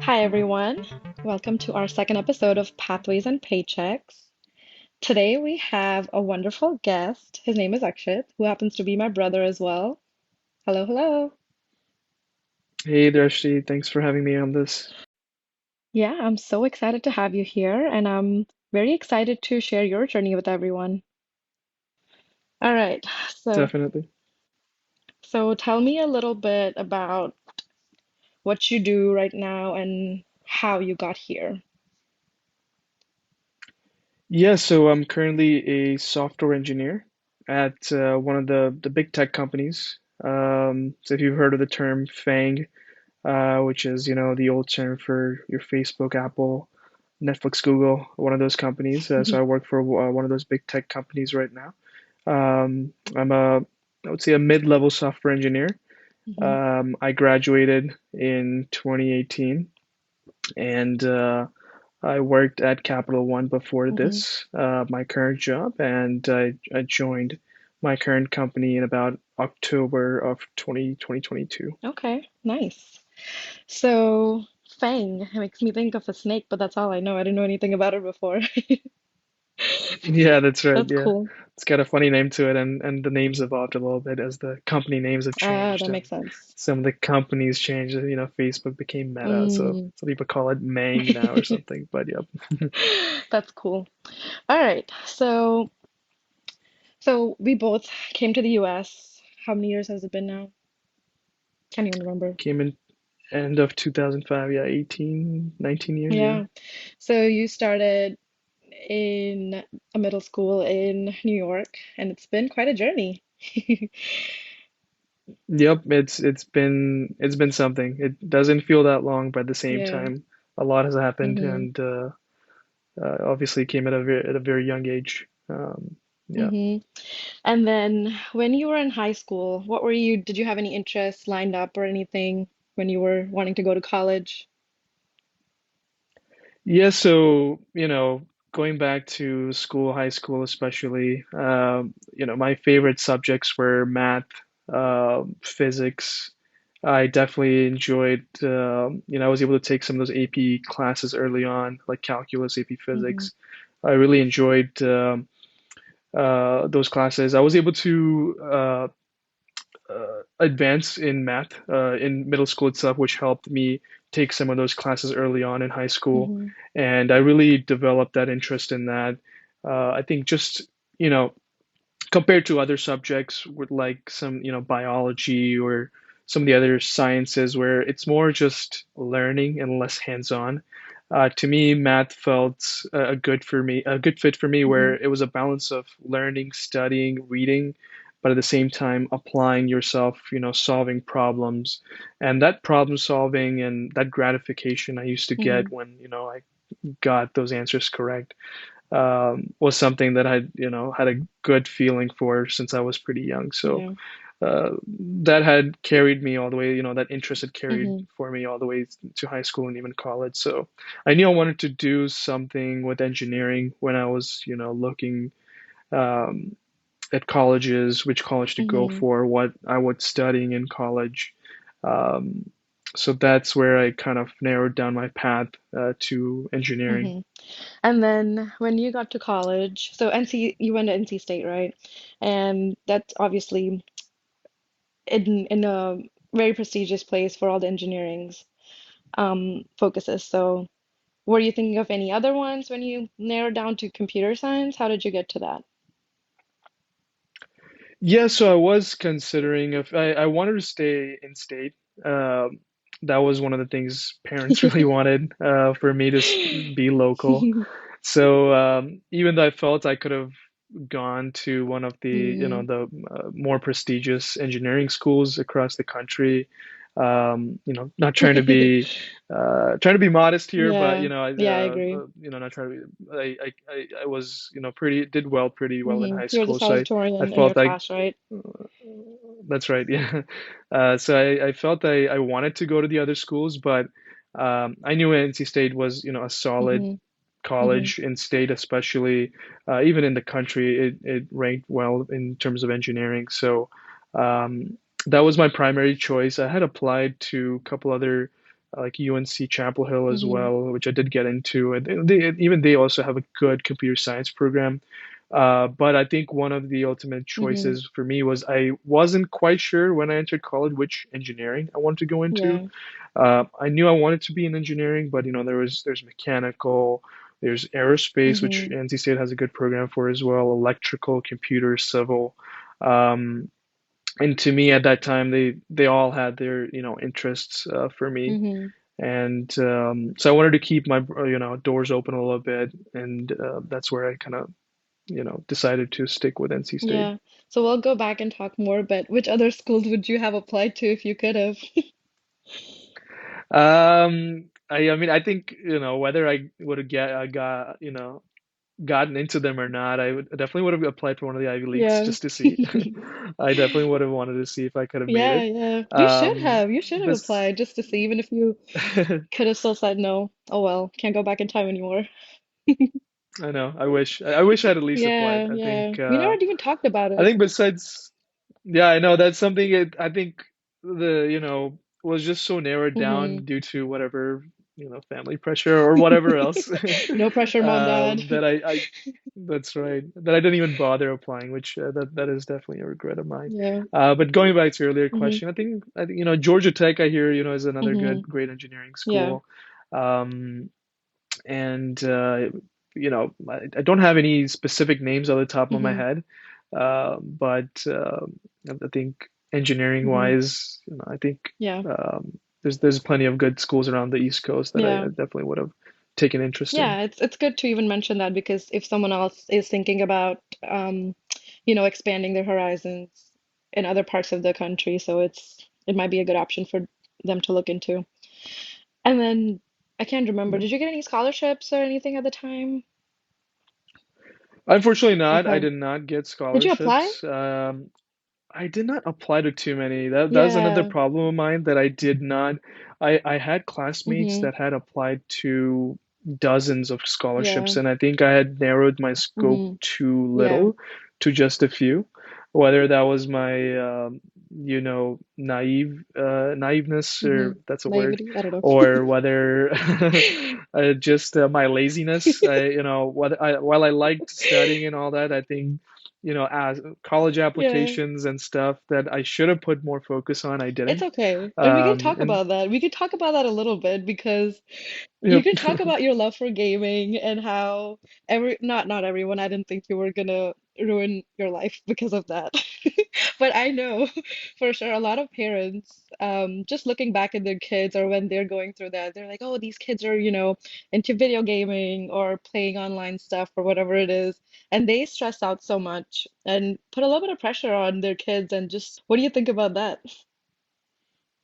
Hi, everyone. Welcome to our second episode of Pathways and Paychecks. Today we have a wonderful guest. His name is Akshit, who happens to be my brother as well. Hello, hello. Hey Darshi, thanks for having me on this. Yeah, I'm so excited to have you here, and I'm very excited to share your journey with everyone. All right, so Definitely. so tell me a little bit about what you do right now and how you got here. Yeah, so I'm currently a software engineer at one of the big tech companies. So if you've heard of the term FAANG, which is, the old term for your Facebook, Apple, Netflix, Google, one of those companies. So I work for one of those big tech companies right now. I'm I would say a mid-level software engineer. Hmm. I graduated in 2018 and I worked at Capital One before Hmm. this, my current job, and I joined my current company in about October of 2022. Okay, nice. So, Fang makes me think of a snake, but that's all I know. I didn't know anything about it before. Yeah, that's right. That's Yeah, cool. it's got a funny name to it, and the names evolved a little bit as the company names have Ah, changed that and makes sense. some of the companies changed. Facebook became Meta, so Mm. some people call it Mang now or something. But yeah. That's cool. All right. So we both came to the US. How many years has it been now? Can't even remember. Came in end of 2005. Yeah, 18, 19 years. Yeah. Yeah. So you started in a middle school in New York, and it's been quite a journey. Yep, it's been something. It doesn't feel that long, but at the same Yeah. time, a lot has happened, Hmm. and obviously came at a very young age. Yeah. Hmm. And then when you were in high school, what were you, did you have any interests lined up or anything when you were wanting to go to college? Yeah, so, going back to school, high school especially, my favorite subjects were math, physics. I definitely enjoyed, I was able to take some of those AP classes early on, like calculus, AP Hmm. physics. I really enjoyed those classes. I was able to advance in math in middle school itself, which helped me take some of those classes early on in high school. Hmm. And I really developed that interest in that. I think just, you know, compared to other subjects with like some, biology or some of the other sciences where it's more just learning and less hands-on. To me, math felt a good fit for me, Hmm. where it was a balance of learning, studying, reading, but at the same time applying yourself, solving problems. And that problem solving and that gratification I used to get Hmm. when, I got those answers correct was something that I, had a good feeling for since I was pretty young. So Yeah. that had carried me all the way, that interest had carried Hmm. for me all the way to high school and even college. So I knew I wanted to do something with engineering when I was, looking um, at colleges, which college to go Hmm. for, what I was studying in college. Um, so that's where I kind of narrowed down my path to engineering. Hmm. And then when you got to college, so NC, you went to NC State, right? And that's obviously in a very prestigious place for all the engineering's focuses. So were you thinking of any other ones when you narrowed down to computer science? How did you get to that? Yeah, so I was considering if I wanted to stay in state. Um, that was one of the things parents really wanted for me to be local. So even though I felt I could have gone to one of the, Hmm. the more prestigious engineering schools across the country, not trying to be modest here, but Yeah, yeah, I agree. not trying to be. I was, pretty well in Hmm. high You were the school, so I salutatorian in your felt like class, right? that's right, yeah. So I felt I wanted to go to the other schools, but I knew NC State was, a solid Hmm. Hmm. college in state, especially even in the country, it ranked well in terms of engineering. So um, that was my primary choice. I had applied to a couple other like UNC Chapel Hill as Mm-hmm. well, which I did get into. And even they also have a good computer science program. But I think one of the ultimate Mm-hmm. choices for me was I wasn't quite sure when I entered college which engineering I wanted to go into. Yeah. I knew I wanted to be in engineering, but there's mechanical, there's aerospace, which Mm-hmm. NC State has a good program for as well, electrical, computer, civil. Um, and to me at that time, they all had their interests for me, Mm-hmm. and so I wanted to keep my doors open a little bit, and that's where I kind of decided to stick with NC State. Yeah. So we'll go back and talk more, but which other schools would you have applied to if you could have? I mean, I think, whether I would have got, gotten into them or not, I definitely would have applied for one of the Ivy Leagues Yeah. just to see. I definitely would have wanted to see if I could have made Yeah, it. yeah. You should Um, have. You should have but applied just to see, even if you could have still said no. Oh well, can't go back in time anymore. I know, I wish I had at least applied. Yeah, yeah. We Uh, never even talked about I it. think besides, yeah, I know that's something I think was just so narrowed Mm-hmm. down due to whatever, family pressure or whatever else, No pressure, mom, dad. that that's right, that I didn't even bother applying, which that is definitely a regret of mine. Yeah. But going back to your earlier Mm-hmm. question, I think Georgia Tech, I hear, is another Mm-hmm. great engineering Yeah. school. Um, and I don't have any specific names on the top of my Mm-hmm. head, but I think engineering Mm-hmm. wise, I think Yeah. there's plenty of good schools around the East Coast that I Yeah. definitely would have taken interest in. Yeah, it's good to even mention that because if someone else is thinking about expanding their horizons in other parts of the country, so it might be a good option for them to look into. And then I can't remember, Yeah. did you get any scholarships or anything at the time? Unfortunately not. I Okay. did not get Did you apply? scholarships. I did not apply to too many. That's another Yeah. problem of mine that I did not. I had classmates Mm-hmm. that had applied to dozens of Yeah. scholarships, and I think I had narrowed my scope Mm-hmm. too Yeah. little to just a few. Whether that was my naiveness, Mm-hmm. or that's a word, Naivety? I don't know. or whether just my laziness. While I liked studying and all that, I think as college Yeah. applications and stuff that I should have put more focus on, I It's didn't. okay. And we can talk And about that. We could talk about that a little bit because you yep, could talk about your love for gaming and how not everyone, I didn't think you were gonna ruin your life because of that. But I know for sure a lot of parents, just looking back at their kids or when they're going through that, they're like, oh, these kids are, into video gaming or playing online stuff or whatever it is. And they stress out so much and put a little bit of pressure on their kids. And just, what do you think about that?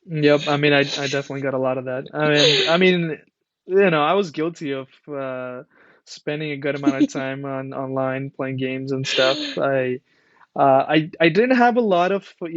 yep. I mean, I definitely got a lot of that. I mean, I was guilty of spending a good amount of time online playing games and stuff. I didn't have a lot of what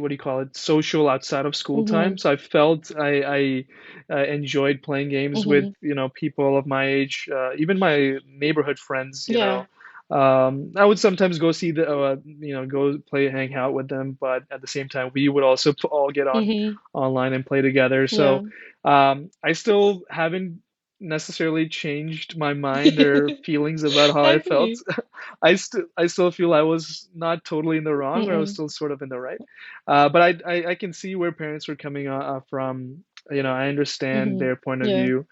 do you call it, social outside of school Mm-hmm. time. So I felt I enjoyed playing games with Mm-hmm. people of my age, even my neighborhood friends. Yeah. I would sometimes go see go play, hang out with them, but at the same time, we would also all get on Mm-hmm. online and play together. Yeah. So I still haven't necessarily changed my mind or feelings about how I I felt. agree. I still feel I was not totally in the wrong, or I was Mm-mm. still sort of in the right. But I can see where parents were coming from. I understand Mm-hmm. their point of Yeah. view.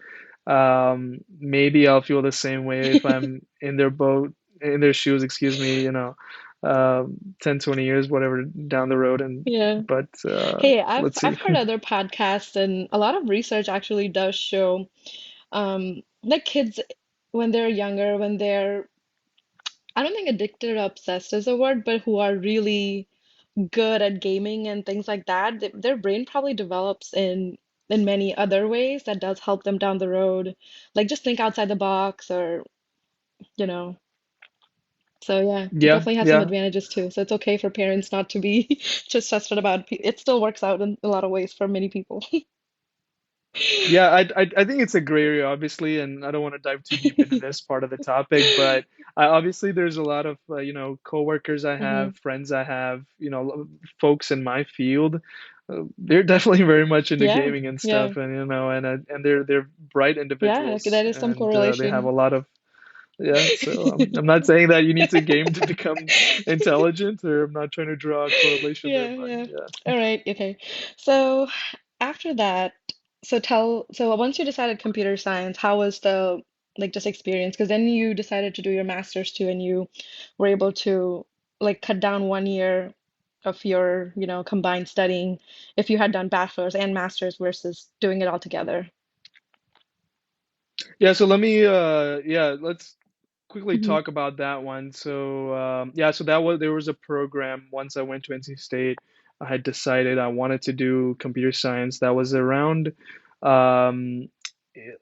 Maybe I'll feel the same way if I'm in their boat, in their shoes, excuse me, 10, 20 years, whatever, down the road. Yeah. But Hey, I've let's I've see. heard other podcasts and a lot of research actually does show like kids when they're younger, when they're, I don't think addicted or obsessed is a word, but who are really good at gaming and things like that, their brain probably develops in many other ways that does help them down the road. Like just think outside the box or, you know. So yeah, it Yeah, definitely has some yeah. advantages too. So it's okay for parents not to be just stressed about it. It still works out in a lot of ways for many people. Yeah, I think it's a gray area, obviously, and I don't want to dive too deep into this part of the topic, but obviously there's a lot of coworkers I Hmm. have, friends I have, folks in my field. They're definitely very much into Yeah, gaming and yeah, stuff, and they're bright yeah. individuals, That is some and they have a correlation. lot of yeah. So I'm not saying that you need to game to become intelligent, or I'm not trying to draw a correlation there, Yeah, but yeah. yeah. All right, okay. So after that, so once you decided computer science, how was the like just experience? Because then you decided to do your master's too, and you were able to like cut down 1 year of your, combined studying if you had done bachelor's and master's versus doing it all together. Yeah, so let's quickly Hmm. talk about that one. So yeah, so that was there was a program once I went to NC State. I had decided I wanted to do computer science. That was around um,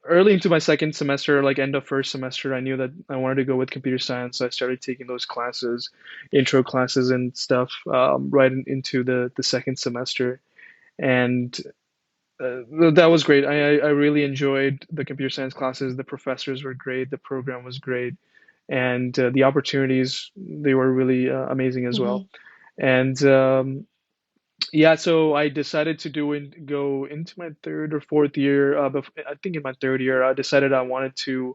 early into my second semester, like end of first semester. I knew that I wanted to go with computer science, so I started taking those classes, intro classes and stuff, into the second semester. And that was great. I really enjoyed the computer science classes. The professors were great. The program was great, and the opportunities they were really amazing as well. Hmm. And yeah, so I decided to go into my third or fourth year. I think in my third year, I decided I wanted to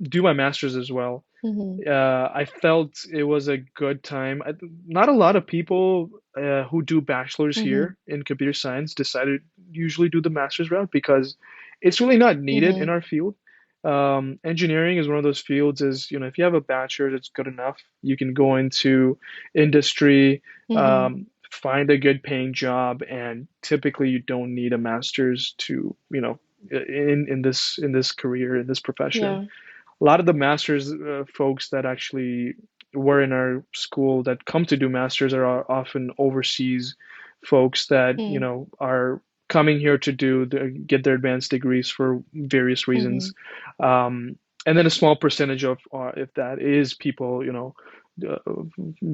do my master's as well. Hmm. I felt it was a good time. Not a lot of people who do bachelors Hmm. here in computer science decided usually do the master's route because it's really not needed in Hmm. our field. Engineering is one of those fields is, if you have a bachelor's, it's good enough. You can go into industry, Hmm. find a good paying job, and typically you don't need a master's to, in this career, in this profession. Yeah. A lot of the masters folks that actually were in our school that come to do masters are often overseas folks that Mm. are coming here to get their advanced degrees for various Hmm. reasons, um, and then a small percentage of if that is people uh,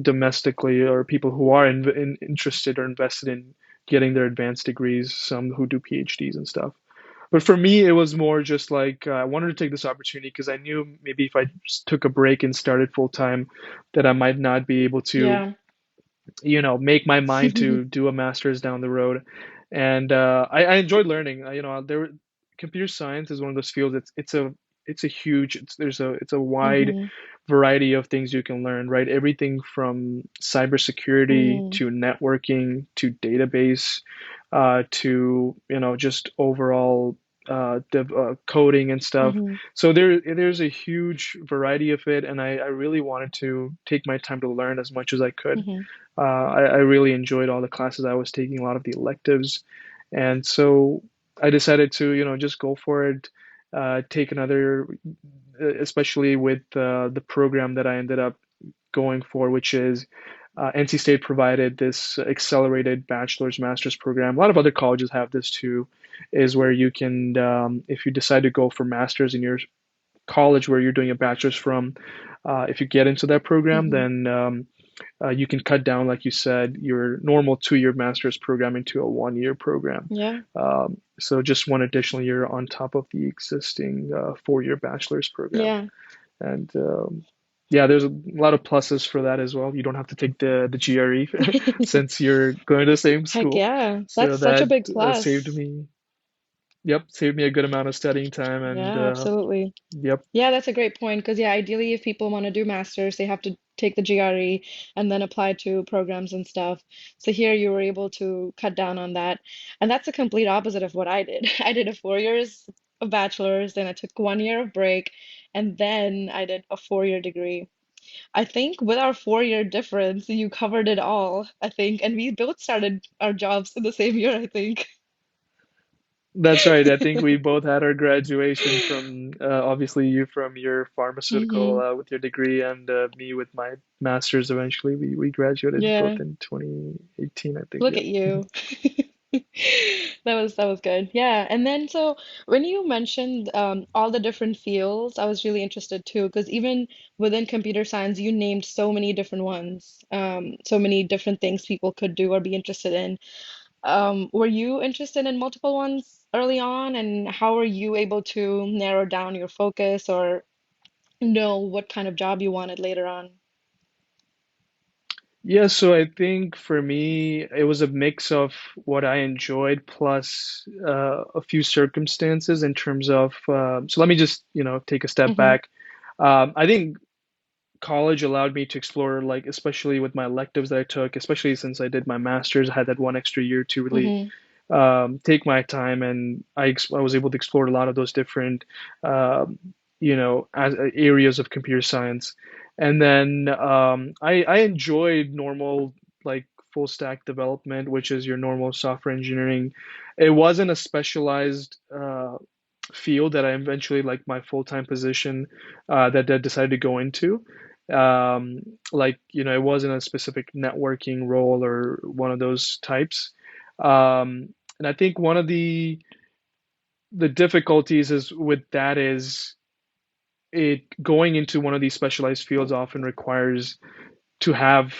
domestically or people who are interested or invested in getting their advanced degrees, some who do PhDs and stuff. But for me, it was more just like I wanted to take this opportunity because I knew maybe if I just took a break and started full time, that I might not be able to, Yeah. make my mind to do a master's down the road. And I enjoyed learning. Computer science is one of those fields. It's a huge. It's a wide Hmm. variety of things you can learn, right? Everything from cybersecurity Hmm. to networking to database, to just overall coding and stuff. Hmm. So there's a huge variety of it, and I really wanted to take my time to learn as much as I could. Hmm. I really enjoyed all the classes I was taking, a lot of the electives, and so I decided to just go for it. Take another, especially with the program that I ended up going for, which is NC State provided this accelerated bachelor's master's program. A lot of other colleges have this too, is where you can, if you decide to go for master's in your college where you're doing a bachelor's from, if you get into that program, Hmm. then you can cut down, like you said, your normal 2 year master's program into a 1 year program. Yeah. So just one additional year on top of the existing 4 year bachelor's program. Yeah. And yeah, there's a lot of pluses for that as well. You don't have to take the GRE since you're going to the same Heck school. yeah. So That's such a that big saved plus. me, yep, saved me a good amount of studying time. And Yeah, absolutely. yep, Yeah, that's a great point because yeah, ideally if people want to do masters, they have to take the GRE and then apply to programs and stuff. So here you were able to cut down on that. And that's a complete opposite of what I did. I did a 4 years of bachelor's, then I took 1 year of break, and then I did a 4 year degree. I think with our 4 year difference, you covered it all, I think, and we both started our jobs in the same year, I think. that's right. I think we both had our graduation from obviously you from your pharmaceutical Hmm. with your degree, and me with my master's. Eventually, we graduated both Yeah. in 2018, I think. Look Yep. at you. That was good. Yeah. And then so when you mentioned all the different fields, I was really interested too, because even within computer science, you named so many different ones, so many different things people could do or be interested in. Were you interested in multiple ones early on, and how were you able to narrow down your focus or know what kind of job you wanted later on? Yeah, so I think for me, it was a mix of what I enjoyed plus a few circumstances in terms of. So let me just, take a step Mm-hmm. back. I think college allowed me to explore, like, especially with my electives that I took, especially since I did my master's, I had that one extra year to really Mm-hmm. take my time, and I was able to explore a lot of those different um, areas of computer science. And then I enjoyed normal, like, full stack development, which is your normal software engineering. It wasn't a specialized field that I eventually, like, my full-time position that I decided to go into. Um, like, it wasn't a specific networking role or one of those types. And I think one of the difficulties is with that is it going into one of these specialized fields often requires to have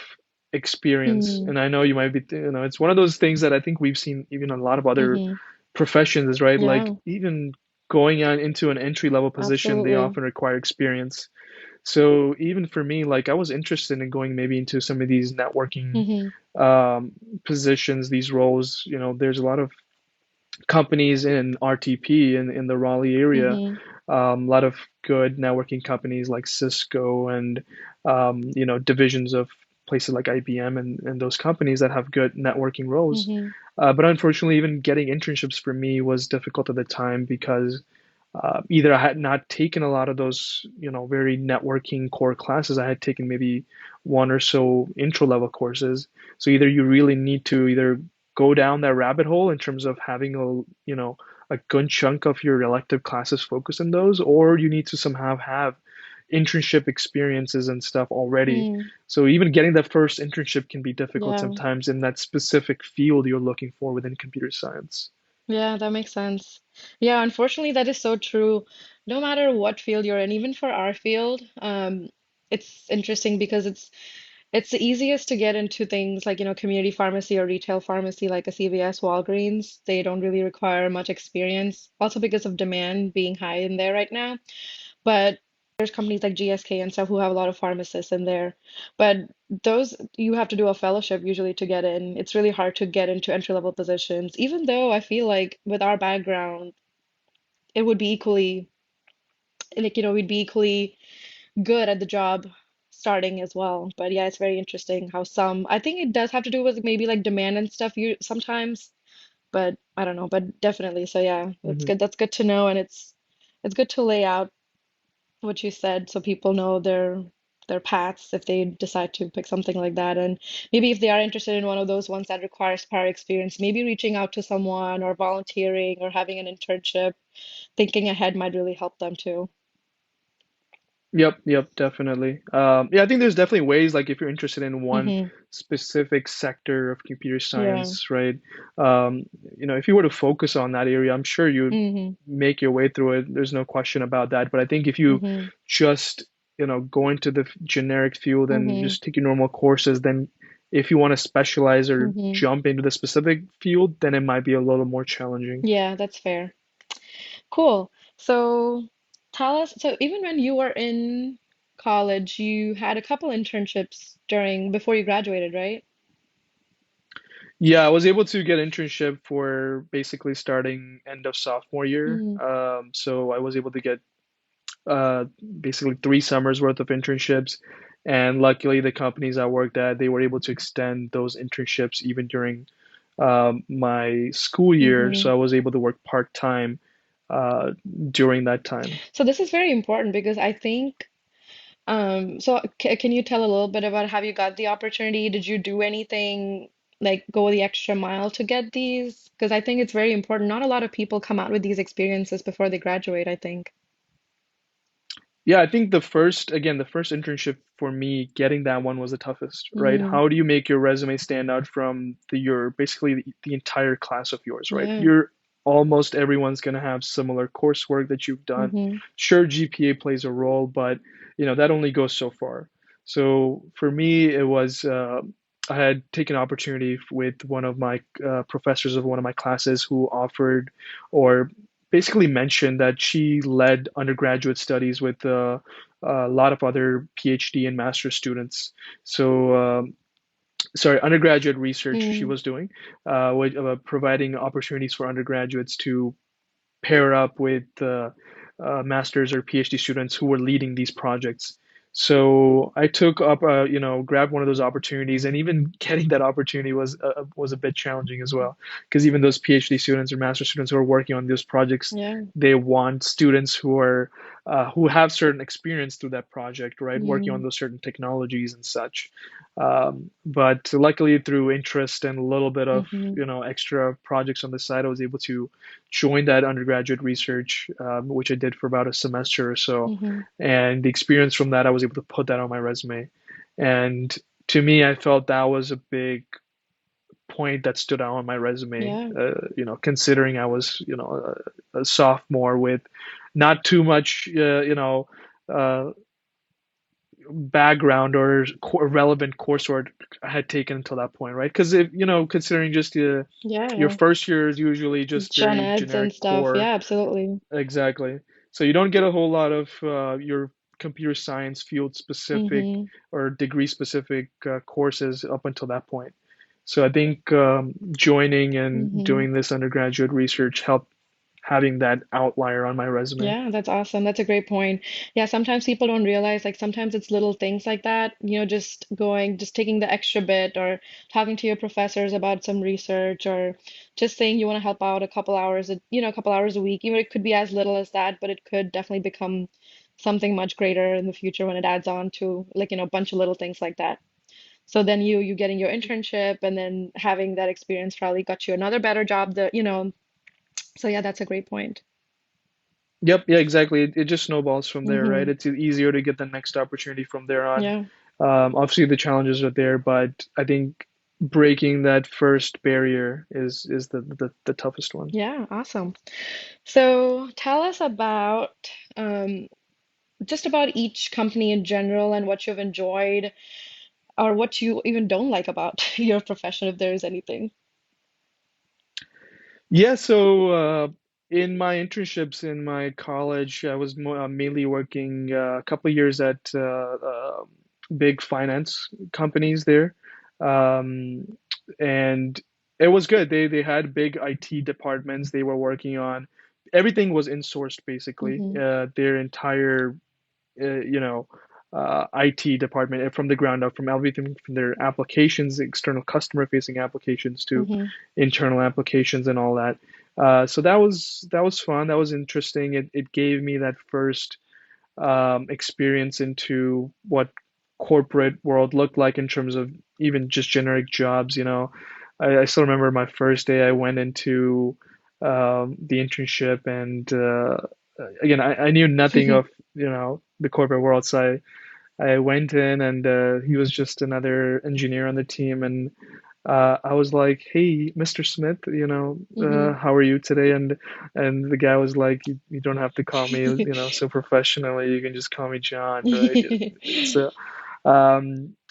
experience. Mm-hmm. And I know you might be, it's one of those things that I think we've seen even in a lot of other Mm-hmm. professions, right? Like Yeah, even going on into an entry level position, they absolutely. often require experience. So even for me, like I was interested in going maybe into some of these networking Mm-hmm. um, positions, these roles. There's a lot of companies in RTP in the Raleigh area. Mm-hmm. A lot of good networking companies like Cisco and divisions of places like IBM and those companies that have good networking roles. Mm-hmm. But unfortunately, even getting internships for me was difficult at the time because either I had not taken a lot of those, very networking core classes. I had taken maybe one or so intro level courses. So either you really need to either go down that rabbit hole in terms of having a good chunk of your elective classes focused on those, or you need to somehow have internship experiences and stuff already. Mm. So even getting that first internship can be difficult Yeah. sometimes in that specific field you're looking for within computer science. Yeah, that makes sense. Yeah, unfortunately, that is so true. No matter what field you're in, even for our field, it's interesting because it's the easiest to get into things like, community pharmacy or retail pharmacy like a CVS, Walgreens. They don't really require much experience, also because of demand being high in there right now. But there's companies like GSK and stuff who have a lot of pharmacists in there. But those you have to do a fellowship usually to get in. It's really hard to get into entry level positions, even though I feel like with our background, it would be equally like, we'd be equally good at the job starting as well. But yeah, it's very interesting how I think it does have to do with maybe like demand and stuff you sometimes, but I don't know, but definitely. So yeah, that's Hmm. good. That's good to know, and it's good to lay out what you said so people know their paths if they decide to pick something like that. And maybe if they are interested in one of those ones that requires prior experience, maybe reaching out to someone or volunteering or having an internship, thinking ahead might really help them too. Yep, definitely. Yeah, I think there's definitely ways, like if you're interested in one Hmm. specific sector of computer Yeah. science, right? Um, if you were to focus on that area, I'm sure you'd Hmm. make your way through it. There's no question about that. But I think if you Hmm. just, go into the generic field and Hmm. just take your normal courses, then if you want to specialize or Hmm. jump into the specific field, then it might be a little more challenging. Yeah, that's fair. Cool. So tell us, so even when you were in college, you had a couple internships before you graduated, right? Yeah, I was able to get internship for basically starting end of sophomore year. Mm-hmm. So I was able to get uh, basically 3 summers worth of internships, and luckily the companies I worked at they were able to extend those internships even during my school year. So I was able to work part time uh, during that time. So this is very important because I think, so can you tell a little bit about how you got the opportunity? Did you do anything like go the extra mile to get these? Because I think it's very important. Not a lot of people come out with these experiences before they graduate, I think. Yeah, I think the first internship for me, getting that one was the toughest, right? Mm-hmm. How do you make your resume stand out from your basically the entire class of yours, right? Yeah. You're almost everyone's going to have similar coursework that you've done. Mm-hmm. Sure, GPA plays a role, but that only goes so far. So for me, it was I had taken an opportunity with one of my professors of one of my classes who offered or basically mentioned that she led undergraduate studies with a lot of other PhD and master students. So, sorry, undergraduate research she Mm, was doing, providing opportunities for undergraduates to pair up with masters or PhD students who were leading these projects. So I took up, grabbed one of those opportunities, and even getting that opportunity was a bit challenging as well, because even those PhD students or master students who are working on those projects, yeah. they want students who have certain experience through that project, right, working on Mm, those certain technologies and such. But luckily, through interest and a little bit of mm-hmm, extra projects on the side, I was able to join that undergraduate research, which I did for about a semester or so. mm-hmm. And the experience from that, I was able to put that on my resume. And to me, I felt that was a big point that stood out on my resume. Yeah. Considering I was, a sophomore with not too much, uh, background or relevant coursework I had taken until that point, right? Because if considering just Yeah, your yeah. first year is usually just Gen very eds and generic stuff. core. Yeah, absolutely. Exactly. So you don't get a whole lot of your computer science field specific Mm-hmm, or degree specific courses up until that point. So I think joining and mm-hmm. doing this undergraduate research helped having that outlier on my resume. Yeah, that's awesome. That's a great point. Yeah, sometimes people don't realize, like, sometimes it's little things like that, just taking the extra bit or talking to your professors about some research or just saying you want to help out a couple hours a week. Even it could be as little as that, but it could definitely become something much greater in the future when it adds on to like, a bunch of little things like that. So then you getting your internship and then having that experience probably got you another better job So yeah, that's a great point. Yep, yeah, exactly. It just snowballs from there, right? Mm-hmm. It's easier to get the next opportunity from there on. Yeah. Obviously, the challenges are there, but I think breaking that first barrier is the toughest one. Yeah, awesome. So tell us about just about each company in general and what you've enjoyed or what you even don't like about your profession, if there is anything. Yeah, so in my internships in my college, I was mainly working a couple of years at big finance companies there, um, and it was good. They had big IT departments. They were working on everything was insourced basically. Mm-hmm. Their entire you know, IT department from the ground up, from everything from their applications, external customer facing applications to Mm-hmm. internal applications and all that. So that was fun. That was interesting. It gave me that first experience into what corporate world looked like in terms of even just generic jobs. I still remember my first day. I went into the internship, and again, I knew nothing of the corporate world, so I went in, and he was just another engineer on the team, and I was like, "Hey, Mr. Smith, Mm-hmm. how are you today?" And the guy was like, "You don't have to call me, so professionally. You can just call me John, right?" So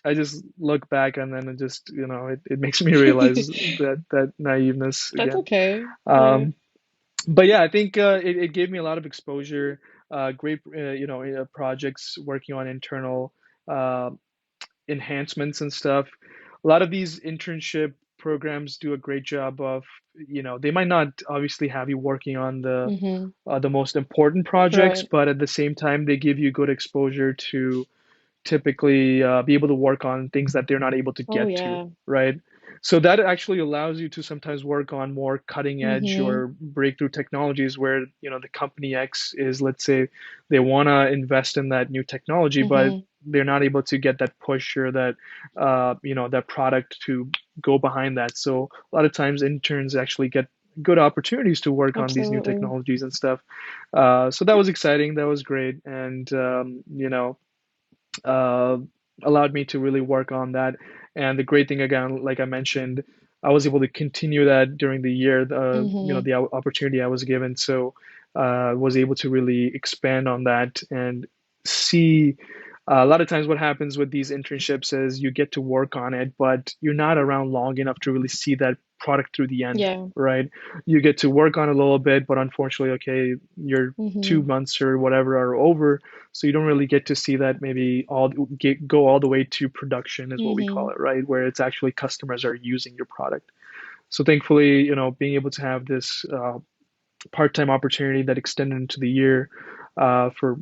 I just look back, and then it just, it makes me realize that naiveness That's again. okay. Yeah. Um, but yeah, I think it gave me a lot of exposure, great, projects working on internal uh, enhancements and stuff. A lot of these internship programs do a great job of, they might not obviously have you working on Mm-hmm. the most important projects, Right. but at the same time, they give you good exposure to typically be able to work on things that they're not able to Oh get to, yeah. right? So that actually allows you to sometimes work on more cutting edge Mm-hmm. or breakthrough technologies where, the company X is, let's say, they want to invest in that new technology, but Mm-hmm. they're not able to get that push or that, that product to go behind that. So a lot of times interns actually get good opportunities to work on these new Absolutely. technologies and stuff. So that was exciting. That was great. And, uh, allowed me to really work on that. And the great thing again, like I mentioned, I was able to continue that during the year, Mm-hmm. the opportunity I was given. So was able to really expand on that and see. A lot of times, what happens with these internships is you get to work on it, but you're not around long enough to really see that product through the end, Yeah. right? You get to work on it a little bit, but unfortunately, okay, your Mm-hmm. 2 months or whatever are over, so you don't really get to see that maybe go all the way to production is what we Mm-hmm. call it, right? Where it's actually customers are using your product. So thankfully, being able to have this part-time opportunity that extended into the year for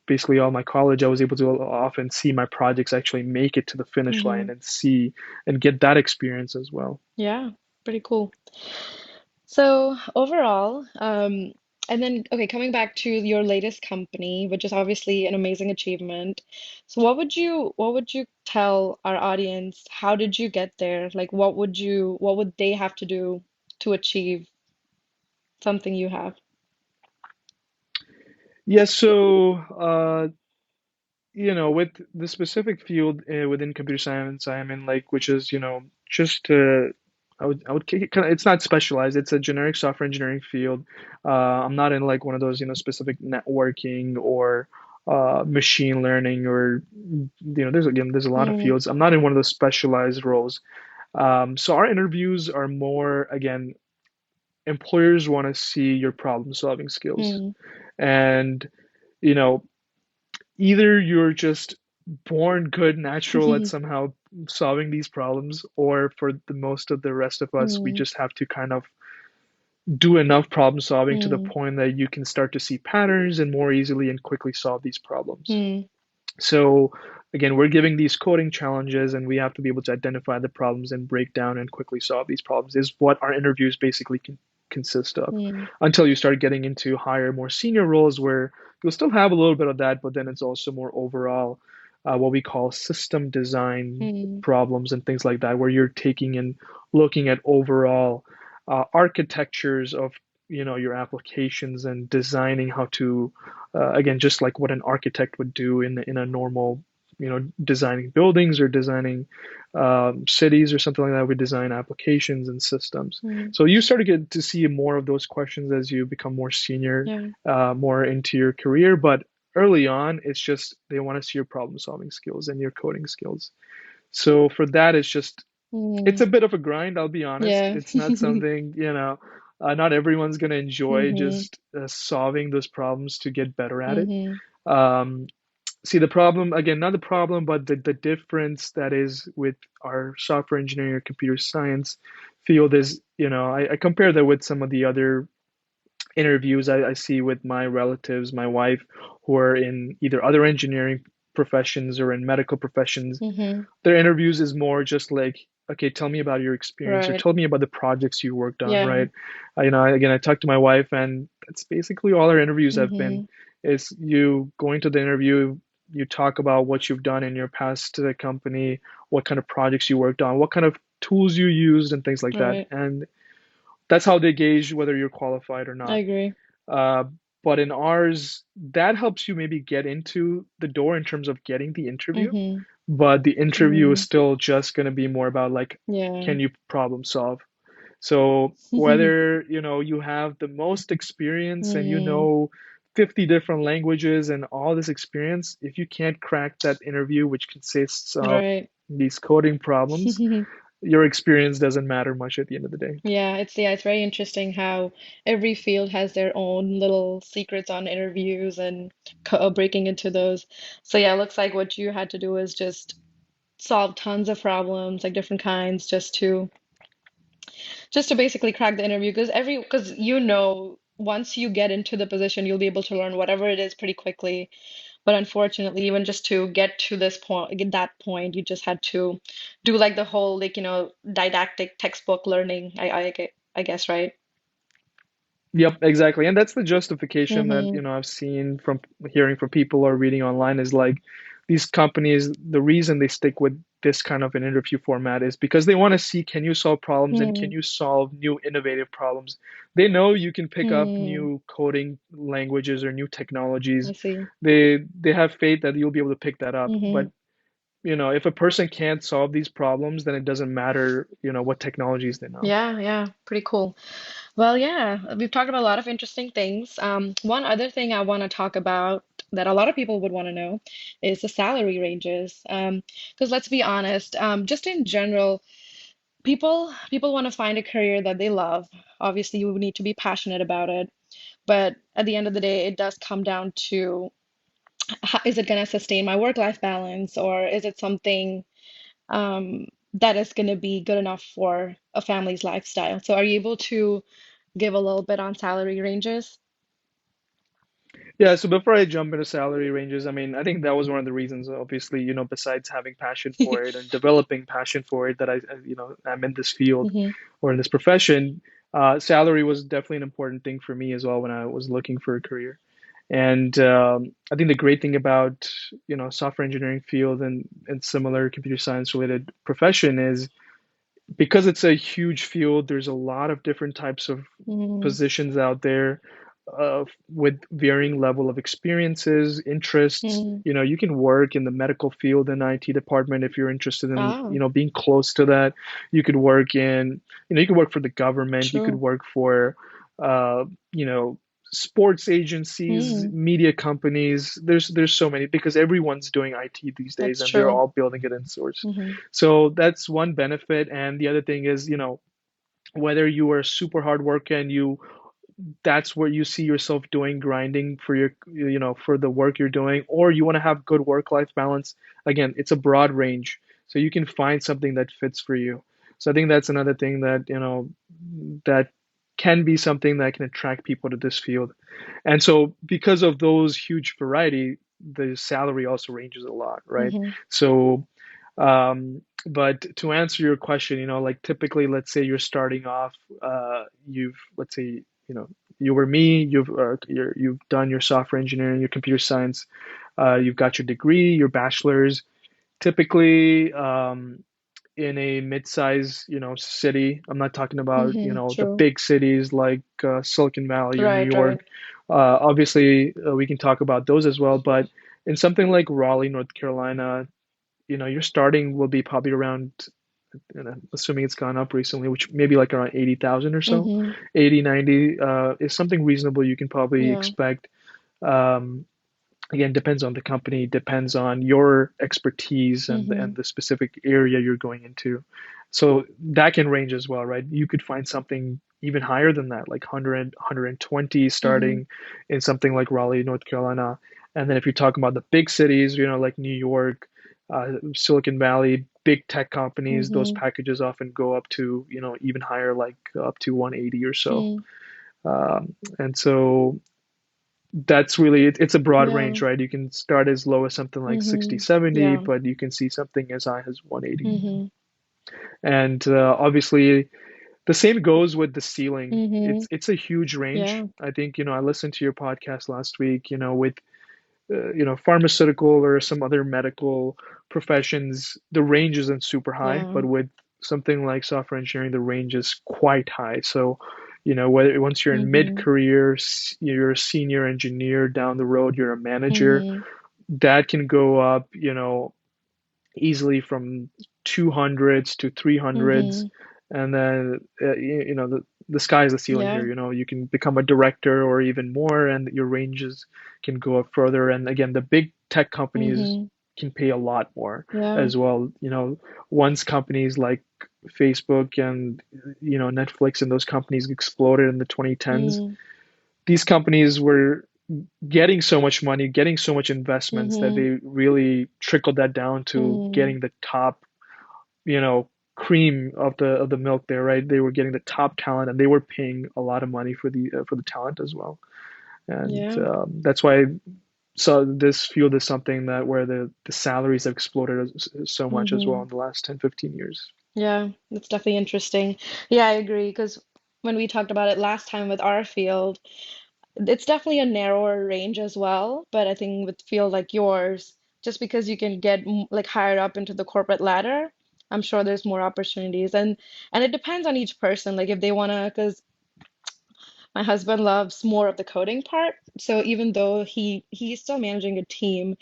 basically all my college, I was able to often see my projects actually make it to the finish Mm-hmm. line and see and get that experience as well. Yeah, pretty cool. So overall, and then okay, coming back to your latest company, which is obviously an amazing achievement. So what would you tell our audience? How did you get there? Like what would they have to do to achieve something you have? Yes, so with the specific field within computer science I am in, like, which is, just I would kick it kind of, it's not specialized. It's a generic software engineering field. I'm not in like one of those, specific networking or machine learning or, there's a lot of Mm, fields. I'm not in one of those specialized roles. So our interviews are more, again, employers want to see your problem solving skills. mm, And, you know, either you're just born good, natural at somehow solving these problems, or for the most of the rest of us, we mm, just have to kind of do enough problem solving to the mm, point that you can start to see patterns and more easily and quickly solve these problems. mm, So again, we're giving these coding challenges and we have to be able to identify the problems and break down and quickly solve these problems is what our interviews basically consist of. mm, Until you start getting into higher, more senior roles where you'll still have a little bit of that, but then it's also more overall, what we call system design mm, problems and things like that, where you're taking and looking at overall architectures of your applications and designing how to again, just like what an architect would do in a normal, designing buildings or designing cities or something like that. We design applications and systems. mm. So you start to get to see more of those questions as you become more senior, Yeah. more into your career. But early on, it's just they want to see your problem solving skills and your coding skills. So for that, it's Mm, a bit of a grind, I'll be honest. yeah. It's not something, not everyone's going to enjoy Mm-hmm. just solving those problems to get better at it. Mm-hmm. Um, See, the problem, again, not the problem, but the difference that is with our software engineering or computer science field is, I compare that with some of the other interviews I see with my relatives, my wife, who are in either other engineering professions or in medical professions. Mm-hmm. Their interviews is more just like, okay, tell me about your experience or Right. tell me about the projects you worked on, Yeah. right? Again, I talked to my wife, and that's basically all our interviews have been. Mm-hmm. Is you going to the interview, you talk about what you've done in your past company, what kind of projects you worked on, what kind of tools you used, and things like that. Right. And that's how they gauge whether you're qualified or I not. agree. Uh, but in ours, that helps you maybe get into the door in terms of getting the interview, Mm-hmm. but the interview is Mm-hmm. still just going to be more about like, Yeah. can you problem solve? So whether you have the most experience and Mm-hmm. 50 different languages and all this experience, if you can't crack that interview, which consists of Right. these coding problems, your experience doesn't matter much at the end of the day. It's very interesting how every field has their own little secrets on interviews and breaking into those. So yeah, it looks like what you had to do is just solve tons of problems, like different kinds, just to basically crack the interview. Because once you get into the position, you'll be able to learn whatever it is pretty quickly. But unfortunately, even just to get to this point, get that point, you just had to do like the whole didactic textbook learning. I guess, right? Yep, exactly. And that's the justification that, Mm-hmm. I've seen from hearing from people or reading online is like these companies, the reason they stick with this kind of an interview format is because they want to see, can you solve problems and can Hmm. you solve new innovative problems? They know you can pick up Hmm. new coding languages or new technologies. I see. They have faith that you'll be able to pick that up. Hmm. But, if a person can't solve these problems, then it doesn't matter, what technologies they know. Yeah, yeah, pretty cool. Well, yeah, we've talked about a lot of interesting things. One other thing I want to talk about that a lot of people would want to know is the salary ranges. Because let's be honest, just in general, people want to find a career that they love. Obviously, you need to be passionate about it, but at the end of the day, it does come down to is it going to sustain my work-life balance, or is it something that is going to be good enough for a family's lifestyle? So, are you able to give a little bit on salary ranges? Yeah, so before I jump into salary ranges, I mean, I think that was one of the reasons, obviously, besides having passion for it and developing passion for it, that I'm in this field Hmm. or in this profession. Salary was definitely an important thing for me as well when I was looking for a career. And I think the great thing about, software engineering field and similar computer science related profession is because it's a huge field, there's a lot of different types of Hmm. positions out there with varying level of experiences, interests. Hmm. You can work in the medical field and IT department if you're interested in, Ah, being close to that. You could work in, you could work for the government. You could true. work for, uh, you know, sports agencies, Hmm. media companies. There's so many because everyone's doing IT these days That's and they're true. all building it in source. Hmm. So that's one benefit. And the other thing is, whether you are a super hard worker and that's what you see yourself doing, grinding for for the work you're doing, or you want to have good work-life balance. Again, it's a broad range, so you can find something that fits for you. So I think that's another thing that, that can be something that can attract people to this field. And so because of those huge variety, the salary also ranges a lot, right? Hmm. So, but to answer your question, like typically, let's say you're starting off, let's say, you were me, you've done your software engineering, your computer science, you've got your degree, your bachelor's. Typically, in a mid-size, city. I'm not talking about, Hmm. the True. big cities like Silicon Valley or New Right, right. York. Obviously, we can talk about those as well, but in something like Raleigh, North Carolina, your starting will be probably around, assuming it's gone up recently, which maybe like around 80,000 or so. Hmm. 80, 90 is something reasonable you can probably Yeah. expect. Um, Again, depends on the company, depends on your expertise and Hmm. the specific area you're going into. So that can range as well, right? You could find something even higher than that, like 100, Hmm. starting in something like Raleigh, North Carolina. And then if you're talking about the big cities, like New York, Silicon Valley, big tech companies, those Hmm. packages often go up to, even higher, like up to 180 or so. Hmm. And so that's really it's a broad Yeah. range, right? You can start as low as something like 60, Hmm. 70, Yeah. but you can see something as high as 180. Hmm. And obviously, the same goes with the ceiling. Hmm. It's a huge range. Yeah. I think, I listened to your podcast last week, with pharmaceutical or some other medical professions, the range isn't super high, Yeah. but with something like software engineering, the range is quite high. So, whether once you're in Hmm. mid-career, you're a senior engineer, down the road, you're a manager, Hmm. that can go up, easily from 200s to 300s. Hmm. And then, the sky is the ceiling Yeah. here. You can become a director or even more, and your ranges can go up further. And again, the big tech companies Hmm. can pay a lot more Yeah. as well. Once companies like Facebook and, Netflix and those companies exploded in the 2010s, Mm. these companies were getting so much money, getting so much investments that Hmm. they really trickled that down to Hmm. getting the top, you know, cream of the milk there, right? They were getting the top talent, and they were paying a lot of money for the talent as well. And Yeah. that's why so this field is something that where the salaries have exploded so much as well Hmm. in the last 10, 15 years. Yeah. That's definitely interesting. Yeah, I agree. Because when we talked about it last time with our field, it's definitely a narrower range as well. But I think with field like yours, just because you can get like higher up into the corporate ladder, I'm sure there's more opportunities. And it depends on each person. Like if they wanna, because my husband loves more of the coding part. So even though he's still managing a team,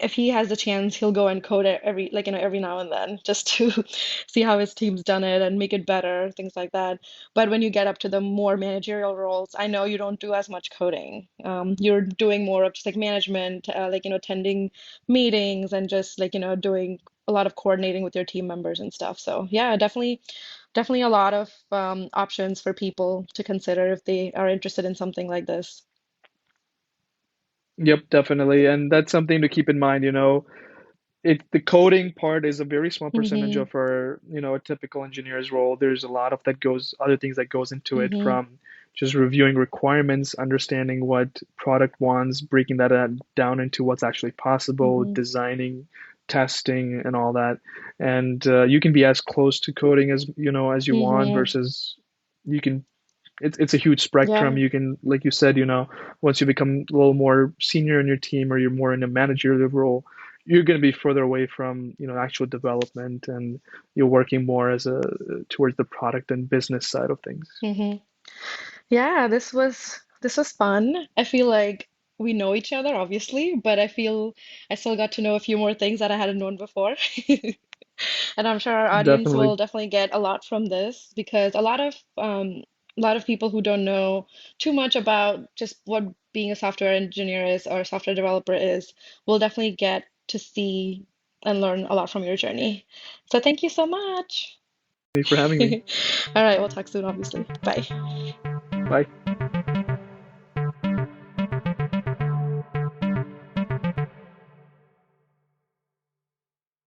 if he has the chance, he'll go and code it every, like, every now and then just to see how his team's done it and make it better, things like that. But when you get up to the more managerial roles, I know you don't do as much coding. You're doing more of just like management, like, attending meetings and just like, doing a lot of coordinating with your team members and stuff. So yeah, definitely a lot of options for people to consider if they are interested in something like this. Yep, definitely. And that's something to keep in mind, the coding part is a very small percentage Mm-hmm. of our, a typical engineer's role. There's a lot of that goes other things that goes into it, Mm-hmm. from just reviewing requirements, understanding what product wants, breaking that down into what's actually possible, Mm-hmm. designing, testing, and all that. And you can be as close to coding as you want, Mm-hmm. versus you can it's a huge spectrum. Yeah. You can, like you said, once you become a little more senior in your team, or you're more in a managerial role, you're going to be further away from, actual development, and you're working more as a towards the product and business side of things. Mm-hmm. Yeah, this was fun. I feel like we know each other, obviously, but I feel I still got to know a few more things that I hadn't known before. And I'm sure our audience Definitely. will definitely get a lot from this because a lot of people who don't know too much about just what being a software engineer is or software developer is will definitely get to see and learn a lot from your journey. So thank you so much. Thank you for having me. All right, we'll talk soon, obviously. Bye. Bye.